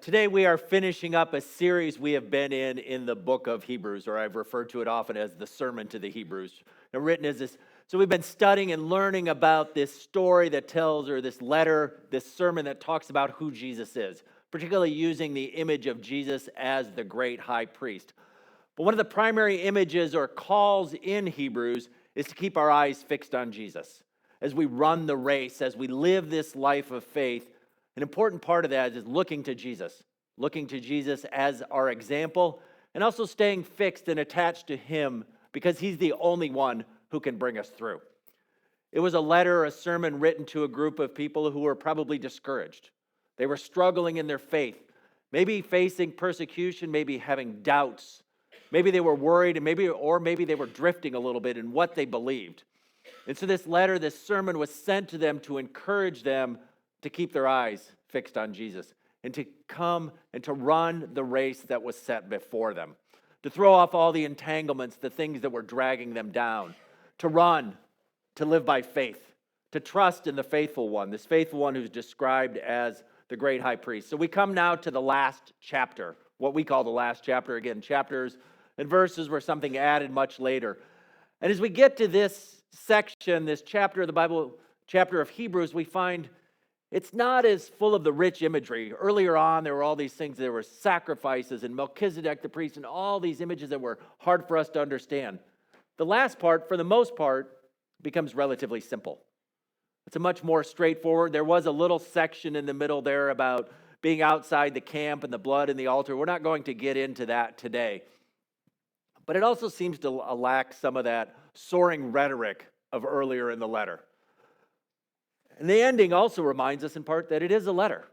Today we are finishing up a series we have been in the book of Hebrews, or I've referred to it often as the Sermon to the Hebrews. Now, written as this, so we've been studying and learning about this story that tells, or this letter, this sermon that talks about who Jesus is, particularly using the image of Jesus as the great high priest. But one of the primary images or calls in Hebrews is to keep our eyes fixed on Jesus. As we run the race, as we live this life of faith, an important part of that is looking to Jesus as our example, and also staying fixed and attached to Him because He's the only one who can bring us through. It was a letter, a sermon written to a group of people who were probably discouraged. They were struggling in their faith, maybe facing persecution, maybe having doubts. Maybe they were worried, and maybe they were drifting a little bit in what they believed. And so this letter, this sermon was sent to them to encourage them to keep their eyes fixed on Jesus and to come and to run the race that was set before them, to throw off all the entanglements, the things that were dragging them down, to run, to live by faith, to trust in the faithful one, this faithful one who's described as the great high priest. So we come now to the last chapter, what we call the last chapter. Again, chapters and verses were something added much later. And as we get to this section, this chapter of the Bible, chapter of Hebrews, we find it's not as full of the rich imagery. Earlier on, there were all these things. There were sacrifices and Melchizedek the priest and all these images that were hard for us to understand. The last part, for the most part, becomes relatively simple. It's a much more straightforward. There was a little section in the middle there about being outside the camp and the blood and the altar. We're not going to get into that today. But it also seems to lack some of that soaring rhetoric of earlier in the letter. And the ending also reminds us in part that it is a letter.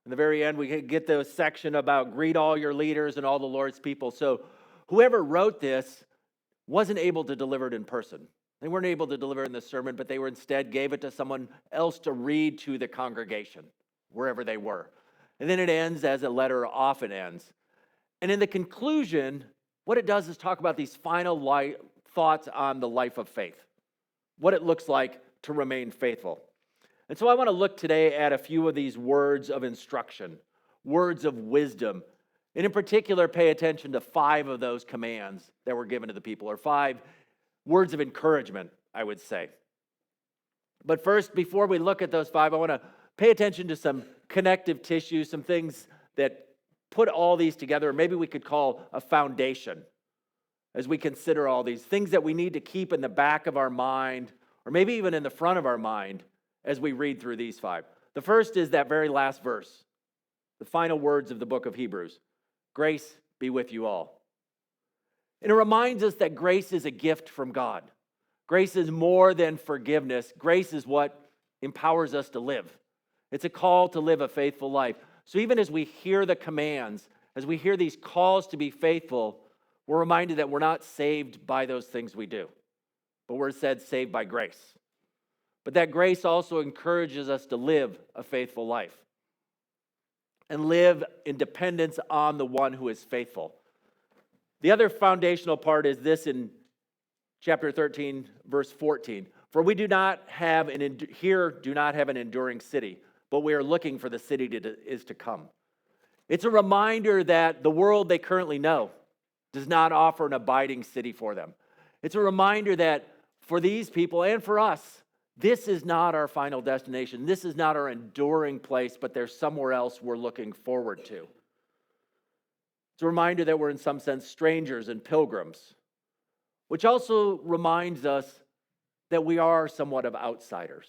In the very end, we get the section about greet all your leaders and all the Lord's people. So whoever wrote this wasn't able to deliver it in person. They weren't able to deliver it in the sermon, but they were instead gave it to someone else to read to the congregation, wherever they were. And then it ends as a letter often ends. And in the conclusion, what it does is talk about these final thoughts on the life of faith, what it looks like to remain faithful. And so I want to look today at a few of these words of instruction, words of wisdom, and in particular pay attention to 5 of those commands that were given to the people, or 5 words of encouragement, I would say. But first, before we look at those 5, I want to pay attention to some connective tissue, some things that put all these together, or maybe we could call a foundation as we consider all these things that we need to keep in the back of our mind, or maybe even in the front of our mind as we read through these 5. The first is that very last verse, the final words of the book of Hebrews. Grace be with you all. And it reminds us that grace is a gift from God. Grace is more than forgiveness. Grace is what empowers us to live. It's a call to live a faithful life. So even as we hear the commands, as we hear these calls to be faithful, we're reminded that we're not saved by those things we do, but we're instead saved by grace. But that grace also encourages us to live a faithful life and live in dependence on the one who is faithful. The other foundational part is this in chapter 13, verse 14. For we do not have an enduring city, but we are looking for the city is to come. It's a reminder that the world they currently know does not offer an abiding city for them. It's a reminder that for these people and for us, this is not our final destination. This is not our enduring place, but there's somewhere else we're looking forward to. It's a reminder that we're in some sense strangers and pilgrims, which also reminds us that we are somewhat of outsiders,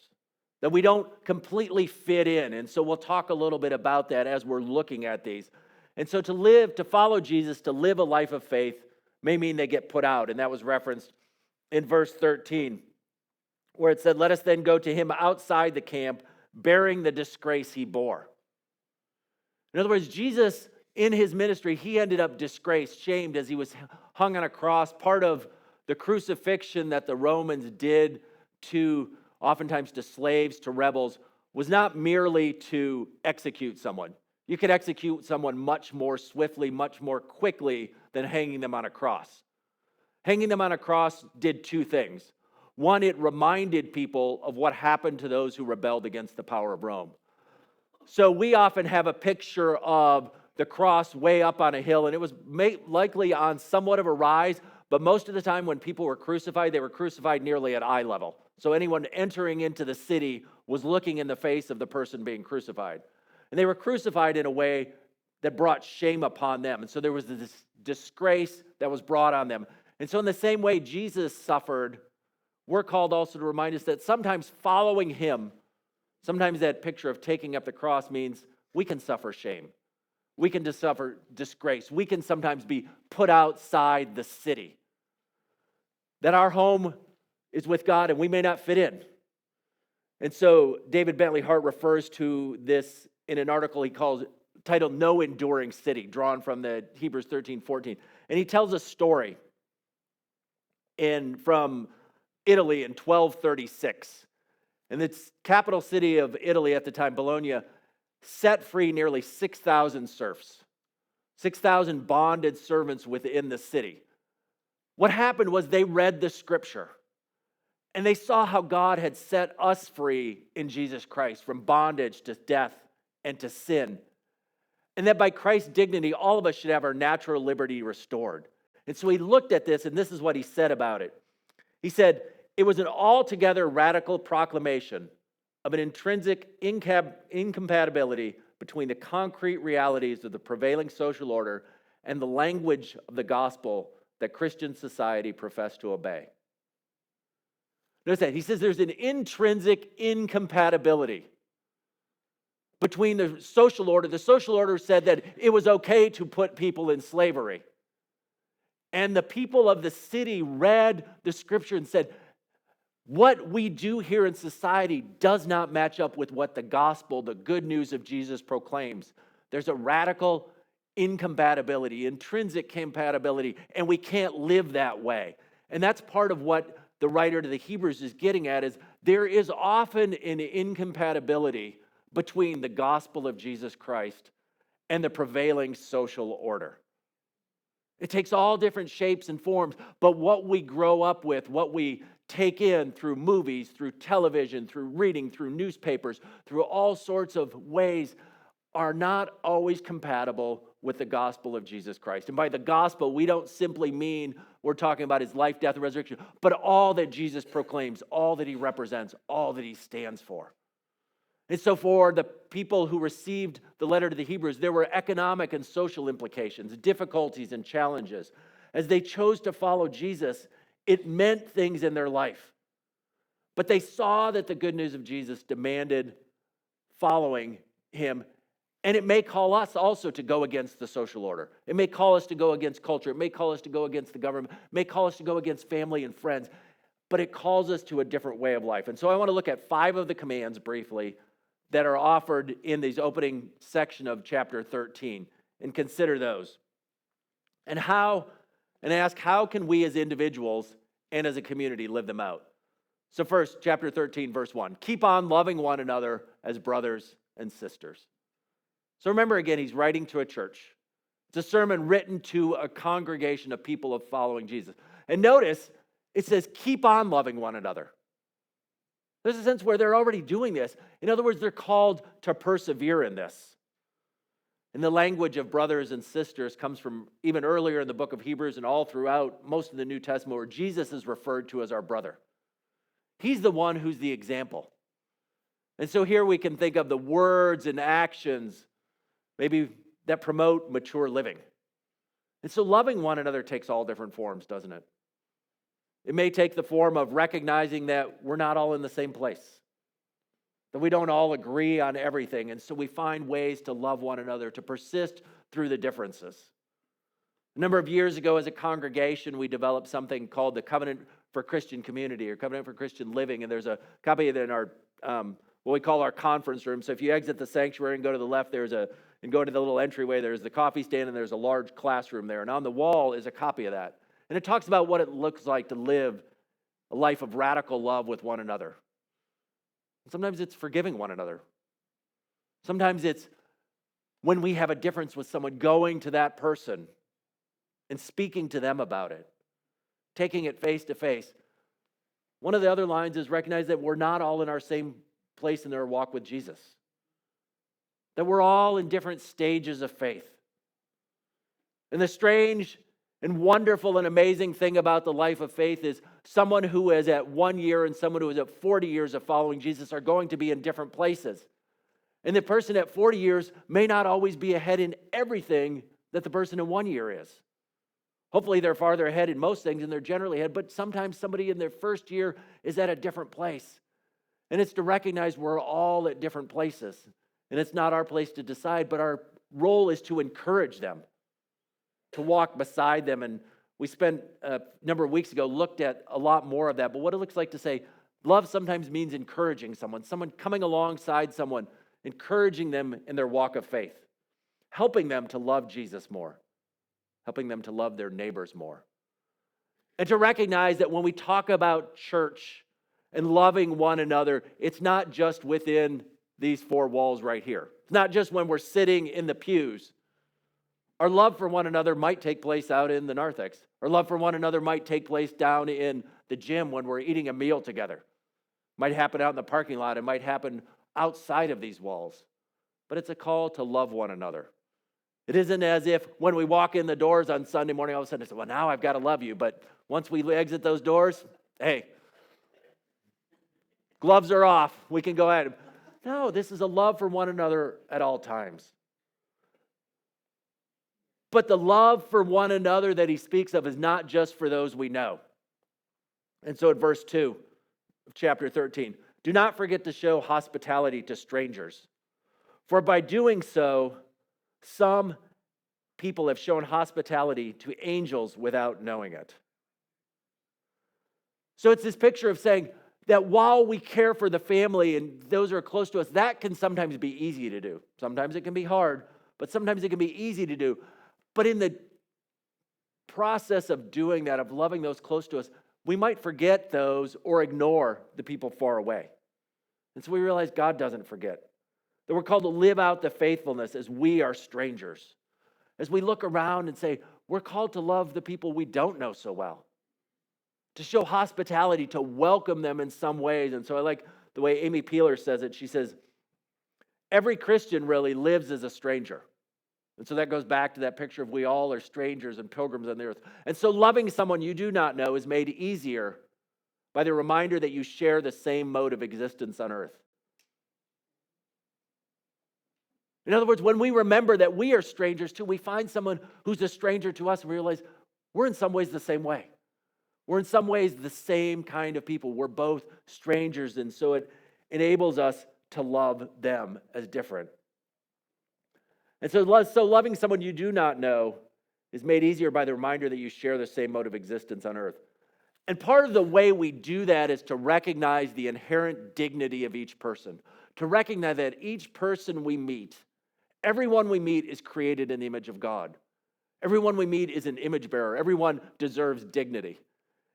that we don't completely fit in. And so we'll talk a little bit about that as we're looking at these. And so to follow Jesus, to live a life of faith may mean they get put out. And that was referenced in verse 13. Where it said, let us then go to him outside the camp, bearing the disgrace he bore. In other words, Jesus, in his ministry, he ended up disgraced, shamed as he was hung on a cross. Part of the crucifixion that the Romans did oftentimes to slaves, to rebels, was not merely to execute someone. You could execute someone much more swiftly, much more quickly than hanging them on a cross. Hanging them on a cross did 2 things. One, it reminded people of what happened to those who rebelled against the power of Rome. So we often have a picture of the cross way up on a hill, and it was likely on somewhat of a rise, but most of the time when people were crucified, they were crucified nearly at eye level. So anyone entering into the city was looking in the face of the person being crucified. And they were crucified in a way that brought shame upon them. And so there was this disgrace that was brought on them. And so in the same way Jesus suffered, we're called also to remind us that sometimes following him, sometimes that picture of taking up the cross means we can suffer shame. We can just suffer disgrace. We can sometimes be put outside the city. That our home is with God and we may not fit in. And so David Bentley Hart refers to this in an article he calls titled No Enduring City, drawn from the Hebrews 13:14. And he tells a story from Italy in 1236. And the capital city of Italy at the time, Bologna, set free nearly 6,000 serfs, 6,000 bonded servants within the city. What happened was they read the scripture and they saw how God had set us free in Jesus Christ from bondage to death and to sin. And that by Christ's dignity, all of us should have our natural liberty restored. And so he looked at this, and this is what he said about it. He said, it was an altogether radical proclamation of an intrinsic incompatibility between the concrete realities of the prevailing social order and the language of the gospel that Christian society professed to obey. Notice that. He says there's an intrinsic incompatibility between the social order. The social order said that it was okay to put people in slavery. And the people of the city read the scripture and said, what we do here in society does not match up with what the gospel, the good news of Jesus proclaims. There's a radical incompatibility, intrinsic compatibility, and we can't live that way. And that's part of what the writer to the Hebrews is getting at, is there is often an incompatibility between the gospel of Jesus Christ and the prevailing social order. It takes all different shapes and forms, but what we grow up with, what we take in through movies, through television, through reading, through newspapers, through all sorts of ways, are not always compatible with the gospel of Jesus Christ. And by the gospel, we don't simply mean we're talking about his life, death, and resurrection, but all that Jesus proclaims, all that he represents, all that he stands for. And so for the people who received the letter to the Hebrews, there were economic and social implications, difficulties and challenges. As they chose to follow Jesus, it meant things in their life. But they saw that the good news of Jesus demanded following him. And it may call us also to go against the social order. It may call us to go against culture. It may call us to go against the government. It may call us to go against family and friends. But it calls us to a different way of life. And so I want to look at 5 of the commands briefly that are offered in these opening section of chapter 13 and consider those. And ask how can we as individuals and as a community live them out? So first, chapter 13, verse 1. Keep on loving one another as brothers and sisters. So remember again, he's writing to a church. It's a sermon written to a congregation of people of following Jesus. And notice, it says, keep on loving one another. There's a sense where they're already doing this. In other words, they're called to persevere in this. And the language of brothers and sisters comes from even earlier in the book of Hebrews and all throughout most of the New Testament, where Jesus is referred to as our brother. He's the one who's the example. And so here we can think of the words and actions maybe that promote mature living. And so loving one another takes all different forms, doesn't it? It may take the form of recognizing that we're not all in the same place, that we don't all agree on everything, and so we find ways to love one another, to persist through the differences. A number of years ago, as a congregation, we developed something called the Covenant for Christian Community, or Covenant for Christian Living, and there's a copy of it in our what we call our conference room. So if you exit the sanctuary and go to the left, and go to the little entryway, there's the coffee stand, and there's a large classroom there, and on the wall is a copy of that. And it talks about what it looks like to live a life of radical love with one another. Sometimes it's forgiving one another. Sometimes it's when we have a difference with someone, going to that person and speaking to them about it, taking it face to face. One of the other lines is recognize that we're not all in our same place in our walk with Jesus. that we're all in different stages of faith. And the strange and wonderful and amazing thing about the life of faith is someone who is at 1 year and someone who is at 40 years of following Jesus are going to be in different places. And the person at 40 years may not always be ahead in everything that the person in 1 year is. Hopefully they're farther ahead in most things and they're generally ahead, but sometimes somebody in their first year is at a different place. And it's to recognize we're all at different places. And it's not our place to decide, but our role is to encourage them, to walk beside them. And we spent a number of weeks ago looked at a lot more of that. But what it looks like to say, love sometimes means encouraging someone coming alongside someone, encouraging them in their walk of faith, helping them to love Jesus more, helping them to love their neighbors more. And to recognize that when we talk about church and loving one another, it's not just within these four walls right here. It's not just when we're sitting in the pews. Our love for one another might take place out in the narthex. Our love for one another might take place down in the gym when we're eating a meal together. It might happen out in the parking lot. It might happen outside of these walls. But it's a call to love one another. It isn't as if when we walk in the doors on Sunday morning, all of a sudden, I say, well, now I've got to love you. But once we exit those doors, hey, gloves are off. We can go at it. No, this is a love for one another at all times. But the love for one another that he speaks of is not just for those we know. And so at verse 2 of chapter 13, do not forget to show hospitality to strangers. For by doing so, some people have shown hospitality to angels without knowing it. So it's this picture of saying that while we care for the family and those who are close to us, that can sometimes be easy to do. Sometimes it can be hard, but sometimes it can be easy to do. But in the process of doing that, of loving those close to us, we might forget those or ignore the people far away. And so we realize God doesn't forget. That we're called to live out the faithfulness as we are strangers. As we look around and say, we're called to love the people we don't know so well. To show hospitality, to welcome them in some ways. And so I like the way Amy Peeler says it. She says, every Christian really lives as a stranger. And so that goes back to that picture of we all are strangers and pilgrims on the earth. And so loving someone you do not know is made easier by the reminder that you share the same mode of existence on earth. In other words, when we remember that we are strangers too, we find someone who's a stranger to us and we realize we're in some ways the same way. We're in some ways the same kind of people. We're both strangers, and so it enables us to love them as different. And so loving someone you do not know is made easier by the reminder that you share the same mode of existence on earth. And part of the way we do that is to recognize the inherent dignity of each person, to recognize that each person we meet, everyone we meet is created in the image of God. Everyone we meet is an image bearer. Everyone deserves dignity.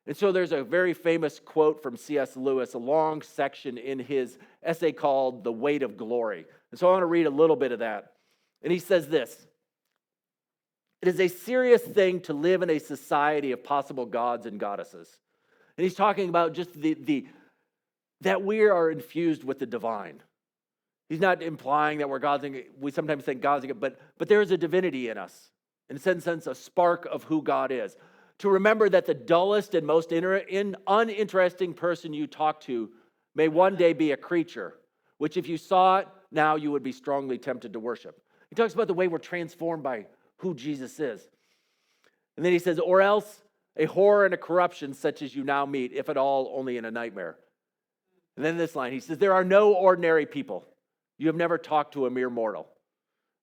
And so there's a very famous quote from C.S. Lewis, a long section in his essay called The Weight of Glory. And so I want to read a little bit of that. And he says this: it is a serious thing to live in a society of possible gods and goddesses. And he's talking about just that we are infused with the divine. He's not implying that we're gods, and we sometimes think gods, but there is a divinity in us. In a sense, a spark of who God is. To remember that the dullest and most uninteresting person you talk to may one day be a creature, which if you saw it now, you would be strongly tempted to worship. He talks about the way we're transformed by who Jesus is. And then he says, or else a horror and a corruption such as you now meet, if at all, only in a nightmare. And then this line, he says, there are no ordinary people. You have never talked to a mere mortal.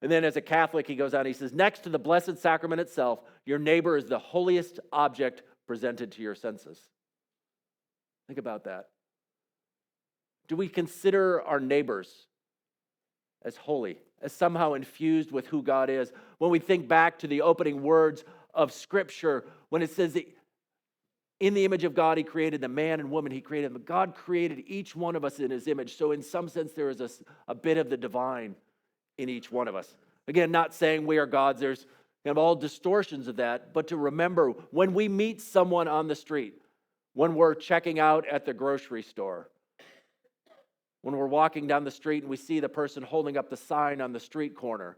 And then as a Catholic, he goes on, he says, next to the Blessed Sacrament itself, your neighbor is the holiest object presented to your senses. Think about that. Do we consider our neighbors as holy, as somehow infused with who God is? When we think back to the opening words of Scripture, when it says that in the image of God, he created the man and woman, he created them. God created each one of us in his image. So in some sense, there is a bit of the divine in each one of us. Again, not saying we are gods. There's all distortions of that. But to remember, when we meet someone on the street, when we're checking out at the grocery store, when we're walking down the street and we see the person holding up the sign on the street corner,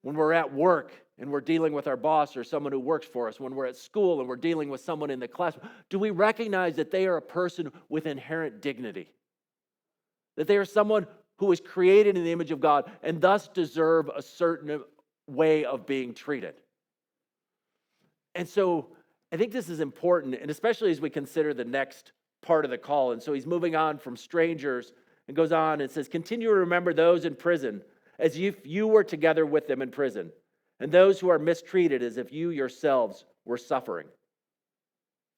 when we're at work and we're dealing with our boss or someone who works for us, when we're at school and we're dealing with someone in the classroom, do we recognize that they are a person with inherent dignity? That they are someone who is created in the image of God and thus deserve a certain way of being treated. And so I think this is important, and especially as we consider the next part of the call. And so he's moving on from strangers and goes on and says, continue to remember those in prison as if you were together with them in prison, and those who are mistreated as if you yourselves were suffering.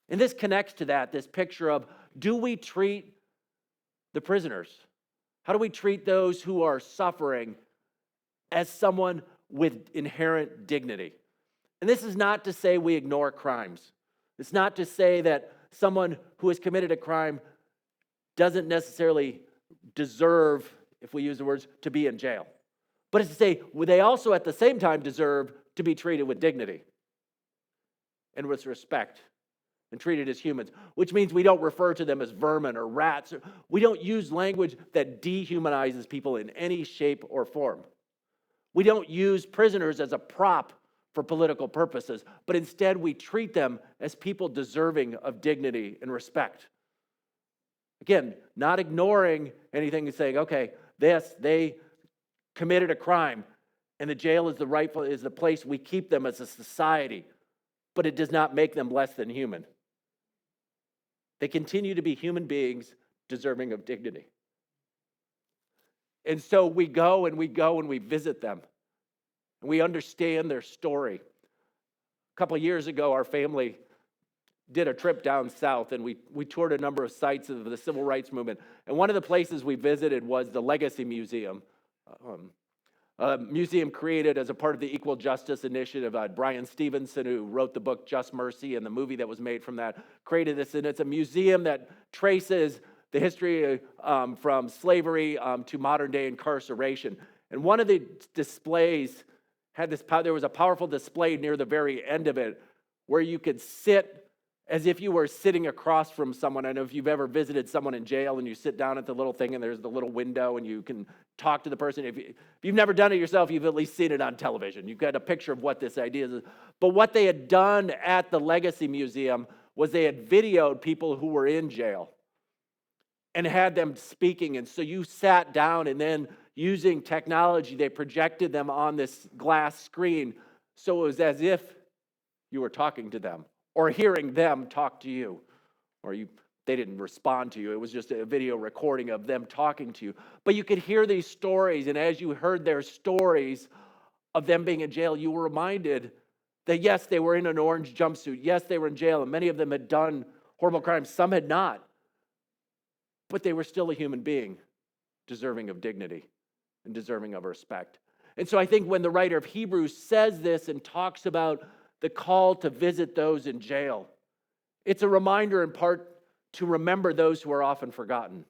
And this connects to that, this picture of, do we treat the prisoners? How do we treat those who are suffering as someone with inherent dignity? And this is not to say we ignore crimes. It's not to say that someone who has committed a crime doesn't necessarily deserve, if we use the words, to be in jail. But it's to say they also at the same time deserve to be treated with dignity and with respect and treated as humans, which means we don't refer to them as vermin or rats. We don't use language that dehumanizes people in any shape or form. We don't use prisoners as a prop for political purposes, but instead we treat them as people deserving of dignity and respect. Again, not ignoring anything and saying, okay, they committed a crime and the jail is the place we keep them as a society, but it does not make them less than human. They continue to be human beings deserving of dignity. And so we go and we visit them. And we understand their story. A couple of years ago, our family did a trip down south, and we toured a number of sites of the civil rights movement. And one of the places we visited was the Legacy Museum, a museum created as a part of the Equal Justice Initiative. Brian Stevenson, who wrote the book Just Mercy, and the movie that was made from that, created this. And it's a museum that traces the history from slavery to modern-day incarceration. And one of the displays there was a powerful display near the very end of it where you could sit as if you were sitting across from someone. I know if you've ever visited someone in jail and you sit down at the little thing and there's the little window and you can talk to the person. If you've never done it yourself, you've at least seen it on television. You've got a picture of what this idea is. But what they had done at the Legacy Museum was they had videoed people who were in jail and had them speaking. And so you sat down, and then using technology, they projected them on this glass screen. So it was as if you were talking to them or hearing them talk to you. Or they didn't respond to you. It was just a video recording of them talking to you. But you could hear these stories, and as you heard their stories of them being in jail, you were reminded that yes, they were in an orange jumpsuit. Yes, they were in jail, and many of them had done horrible crimes. Some had not. But they were still a human being, deserving of dignity and deserving of respect. And so I think when the writer of Hebrews says this and talks about the call to visit those in jail, it's a reminder in part to remember those who are often forgotten.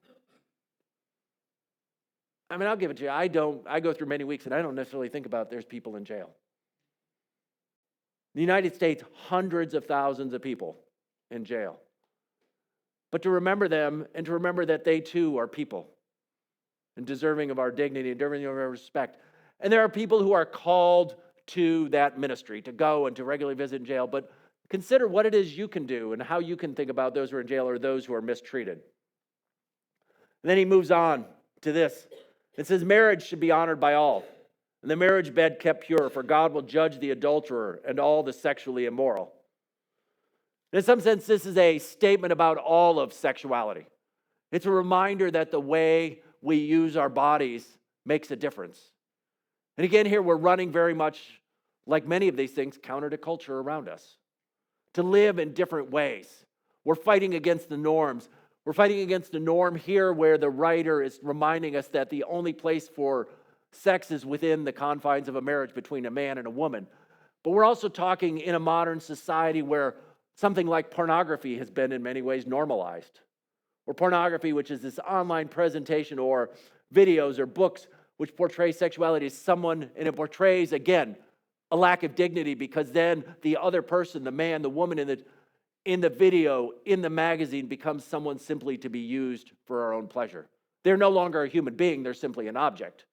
I mean, I'll give it to you. I go through many weeks and I don't necessarily think about there's people in jail. In the United States, hundreds of thousands of people in jail. But to remember them and to remember that they too are people and deserving of our dignity and deserving of our respect. And there are people who are called to that ministry, to go and to regularly visit in jail. But consider what it is you can do and how you can think about those who are in jail or those who are mistreated. And then he moves on to this. It says, marriage should be honored by all, and the marriage bed kept pure, for God will judge the adulterer and all the sexually immoral. In some sense, this is a statement about all of sexuality. It's a reminder that the way we use our bodies makes a difference. And again, here we're running very much, like many of these things, counter to culture around us. To live in different ways. We're fighting against the norms. We're fighting against the norm here where the writer is reminding us that the only place for sex is within the confines of a marriage between a man and a woman. But we're also talking in a modern society where something like pornography has been in many ways normalized. Or pornography, which is this online presentation or videos or books which portray sexuality as someone, and it portrays, again, a lack of dignity, because then the other person, the man, the woman in the video, in the magazine, becomes someone simply to be used for our own pleasure. They're no longer a human being, they're simply an object.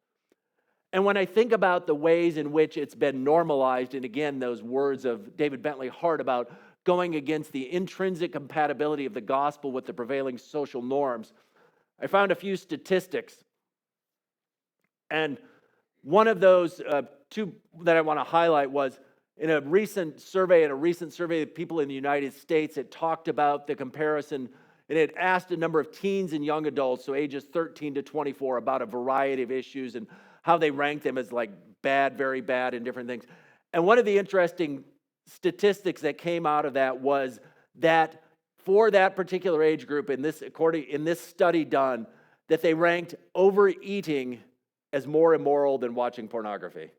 And when I think about the ways in which it's been normalized, and again, those words of David Bentley Hart about going against the intrinsic compatibility of the gospel with the prevailing social norms, I found a few statistics. And one of those two that I want to highlight was in a recent survey of people in the United States, it talked about the comparison, and it asked a number of teens and young adults, so ages 13 to 24, about a variety of issues and how they ranked them as like bad, very bad, and different things. And one of the interesting statistics that came out of that was that for that particular age group, in this study done, that they ranked overeating as more immoral than watching pornography.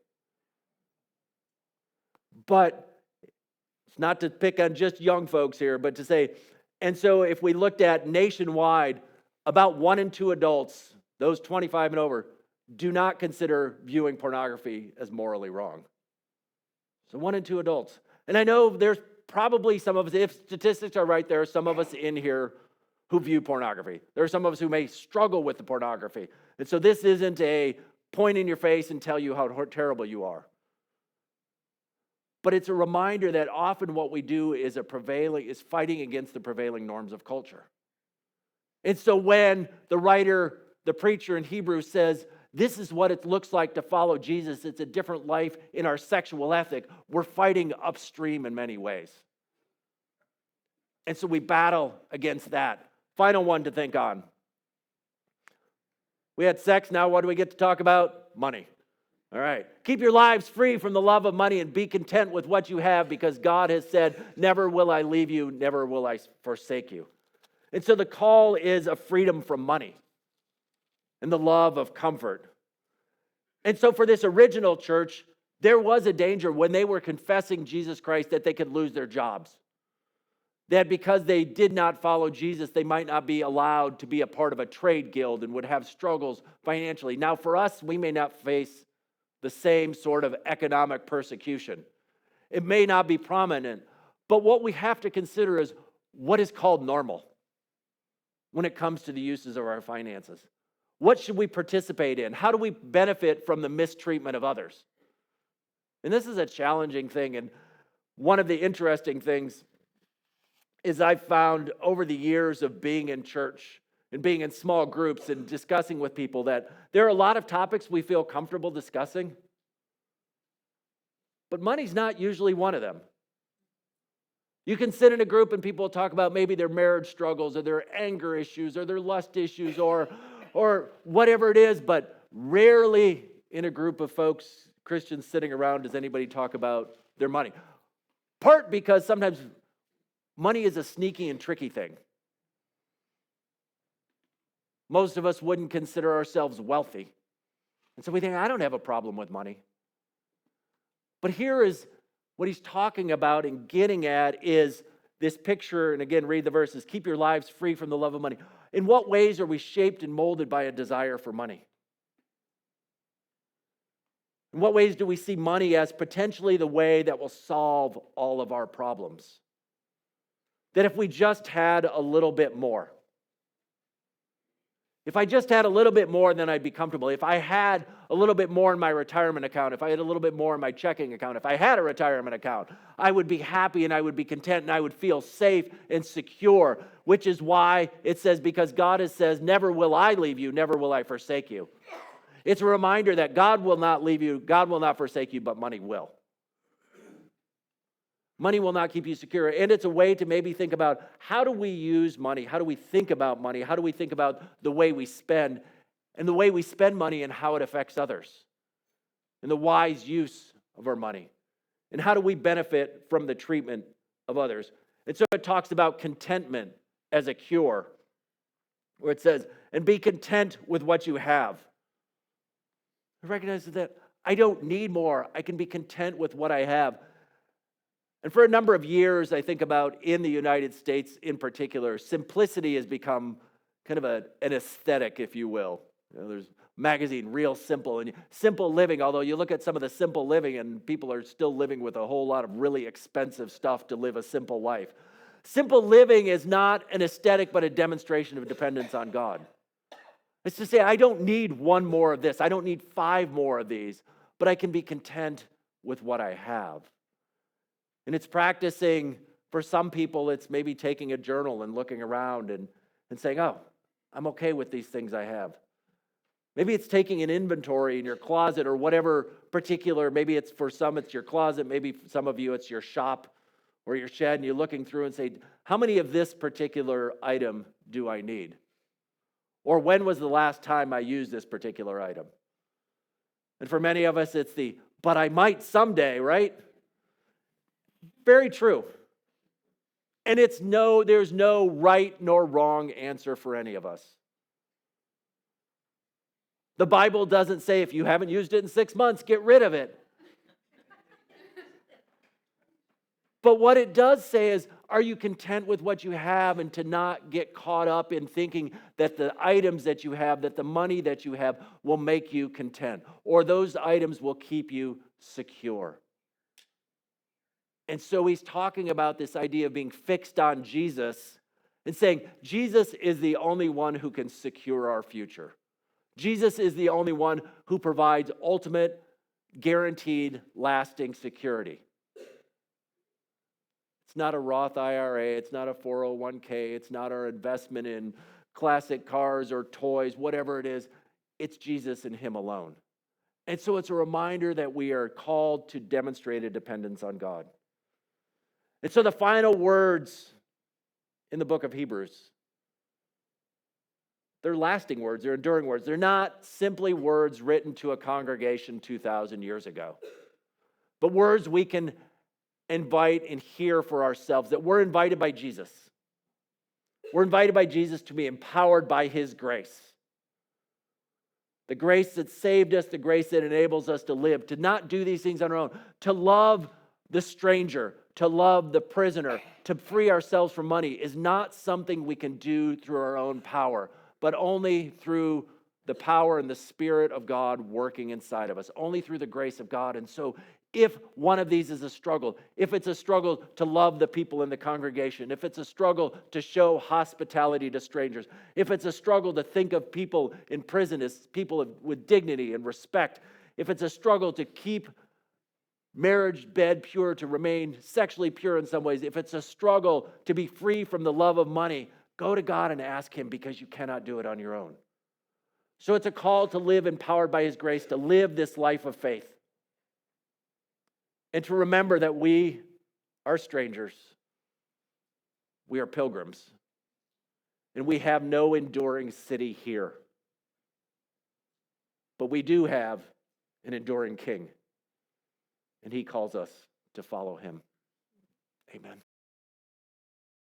But it's not to pick on just young folks here, but to say, and so if we looked at nationwide, about 1 in 2 adults, those 25 and over, do not consider viewing pornography as morally wrong. So 1 in 2 adults. And I know there's probably some of us, if statistics are right, there are some of us in here who view pornography. There are some of us who may struggle with the pornography. And so this isn't a point in your face and tell you how terrible you are. But it's a reminder that often what we do is fighting against the prevailing norms of culture. And so when the preacher in Hebrews says, this is what it looks like to follow Jesus, it's a different life in our sexual ethic, we're fighting upstream in many ways. And so we battle against that. Final one to think on. We had sex, now what do we get to talk about? Money. All right. Keep your lives free from the love of money and be content with what you have, because God has said, never will I leave you, never will I forsake you. And so the call is a freedom from money and the love of comfort. And so for this original church, there was a danger when they were confessing Jesus Christ that they could lose their jobs. That because they did not follow Jesus, they might not be allowed to be a part of a trade guild and would have struggles financially. Now for us, we may not face the same sort of economic persecution. It may not be prominent, but what we have to consider is what is called normal when it comes to the uses of our finances. What should we participate in? How do we benefit from the mistreatment of others? And this is a challenging thing, and one of the interesting things is I've found over the years of being in church and being in small groups and discussing with people that there are a lot of topics we feel comfortable discussing, but money's not usually one of them. You can sit in a group and people talk about maybe their marriage struggles or their anger issues or their lust issues or whatever it is, but rarely in a group of folks, Christians sitting around, does anybody talk about their money. Part because sometimes money is a sneaky and tricky thing. Most of us wouldn't consider ourselves wealthy. And so we think, I don't have a problem with money. But here is what he's talking about and getting at is this picture, and again, read the verses, keep your lives free from the love of money. In what ways are we shaped and molded by a desire for money? In what ways do we see money as potentially the way that will solve all of our problems? That if we just had a little bit more, if I just had a little bit more, then I'd be comfortable. If I had a little bit more in my retirement account, if I had a little bit more in my checking account, if I had a retirement account, I would be happy and I would be content and I would feel safe and secure, which is why it says, because God says, never will I leave you, never will I forsake you. It's a reminder that God will not leave you, God will not forsake you, but money will. Money will not keep you secure. And it's a way to maybe think about, how do we use money? How do we think about money? How do we think about the way we spend and the way we spend money and how it affects others? And the wise use of our money. And how do we benefit from the treatment of others? And so it talks about contentment as a cure, where it says, and be content with what you have. I recognize that I don't need more. I can be content with what I have. And for a number of years, I think about in the United States in particular, simplicity has become kind of an aesthetic, if you will. There's a magazine, Real Simple, and simple living, although you look at some of the simple living and people are still living with a whole lot of really expensive stuff to live a simple life. Simple living is not an aesthetic, but a demonstration of dependence on God. It's to say, I don't need one more of this. I don't need 5 more of these, but I can be content with what I have. And it's practicing, for some people, it's maybe taking a journal and looking around and saying, oh, I'm okay with these things I have. Maybe it's taking an inventory in your closet or whatever particular, maybe it's for some, it's your closet, maybe for some of you, it's your shop or your shed, and you're looking through and say, how many of this particular item do I need? Or when was the last time I used this particular item? And for many of us, it's the, but I might someday, right? Very true. And there's no right nor wrong answer for any of us. The Bible doesn't say if you haven't used it in 6 months, get rid of it. But what it does say is, are you content with what you have, and to not get caught up in thinking that the items that you have, that the money that you have will make you content, or those items will keep you secure. And so he's talking about this idea of being fixed on Jesus and saying, Jesus is the only one who can secure our future. Jesus is the only one who provides ultimate, guaranteed, lasting security. It's not a Roth IRA, it's not a 401k, it's not our investment in classic cars or toys, whatever it is. It's Jesus and Him alone. And so it's a reminder that we are called to demonstrate a dependence on God. And so the final words in the book of Hebrews, they're lasting words, they're enduring words. They're not simply words written to a congregation 2,000 years ago, but words we can invite and hear for ourselves, that we're invited by Jesus. We're invited by Jesus to be empowered by His grace. The grace that saved us, the grace that enables us to live, to not do these things on our own, to love the stranger, to love the prisoner, to free ourselves from money is not something we can do through our own power, but only through the power and the Spirit of God working inside of us, only through the grace of God. And so if one of these is a struggle, if it's a struggle to love the people in the congregation, if it's a struggle to show hospitality to strangers, if it's a struggle to think of people in prison as people with dignity and respect, if it's a struggle to keep marriage bed pure, to remain sexually pure in some ways, if it's a struggle to be free from the love of money, go to God and ask Him, because you cannot do it on your own. So it's a call to live empowered by His grace, to live this life of faith. And to remember that we are strangers. We are pilgrims. And we have no enduring city here. But we do have an enduring King. And He calls us to follow Him. Amen.